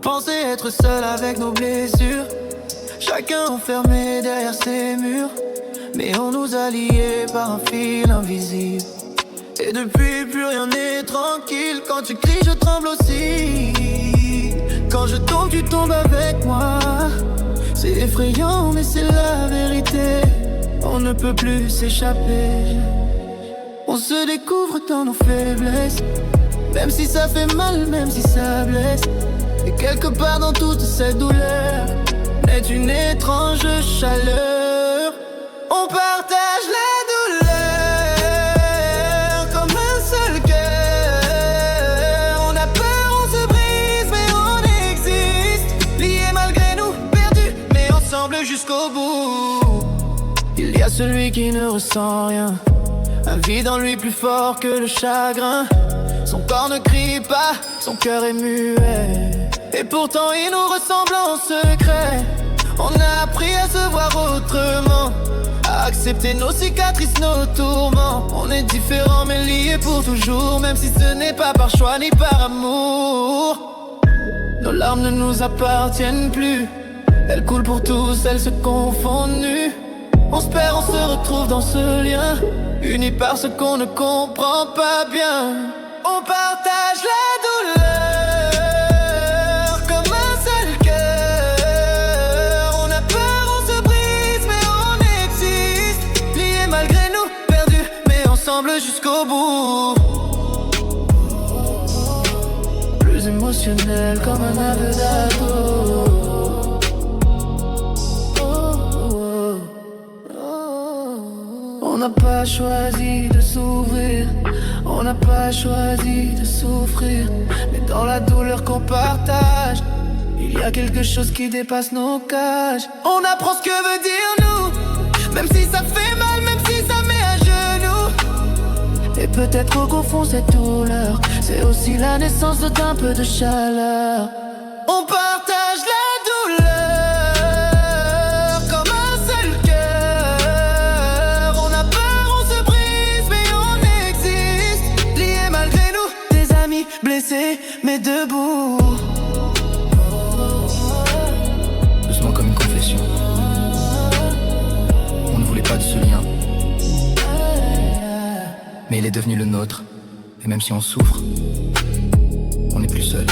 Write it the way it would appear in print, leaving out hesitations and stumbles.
pensait être seul avec nos blessures, chacun enfermé derrière ses murs. Mais on nous a liés par un fil invisible. Et depuis plus rien n'est tranquille. Quand tu cries je tremble aussi. Quand je tombe tu tombes avec moi. C'est effrayant mais c'est la vérité. On ne peut plus s'échapper. On se découvre dans nos faiblesses. Même si ça fait mal, même si ça blesse. Et quelque part dans toute cette douleur naît une étrange chaleur. On partage la douleur comme un seul cœur. On a peur, on se brise, mais on existe. Liés malgré nous, perdus, mais ensemble jusqu'au bout. Il y a celui qui ne ressent rien, un vide en lui plus fort que le chagrin. Son corps ne crie pas, son cœur est muet. Et pourtant il nous ressemble en secret. On a appris à se voir autrement, à accepter nos cicatrices, nos tourments. On est différents mais liés pour toujours, même si ce n'est pas par choix ni par amour. Nos larmes ne nous appartiennent plus. Elles coulent pour tous, elles se confondent nues. On se perd, on se retrouve dans ce lien, unis par ce qu'on ne comprend pas bien. On partage la douleur comme un seul cœur. On a peur, on se brise, mais on existe. Liés malgré nous, perdus, mais ensemble jusqu'au bout. Plus émotionnel comme un aveu d'ado. On n'a pas choisi de s'ouvrir, on n'a pas choisi de souffrir. Mais dans la douleur qu'on partage, il y a quelque chose qui dépasse nos cages. On apprend ce que veut dire nous, même si ça fait mal, même si ça met à genoux. Et peut-être qu'au fond cette douleur, c'est aussi la naissance d'un peu de chaleur. On partage la douleur comme un seul cœur. On a peur, on se brise, mais on existe. Liés malgré nous, des amis blessés, mais debout. Doucement comme une confession. On ne voulait pas de ce lien, mais il est devenu le nôtre. Et même si on souffre, on n'est plus seul.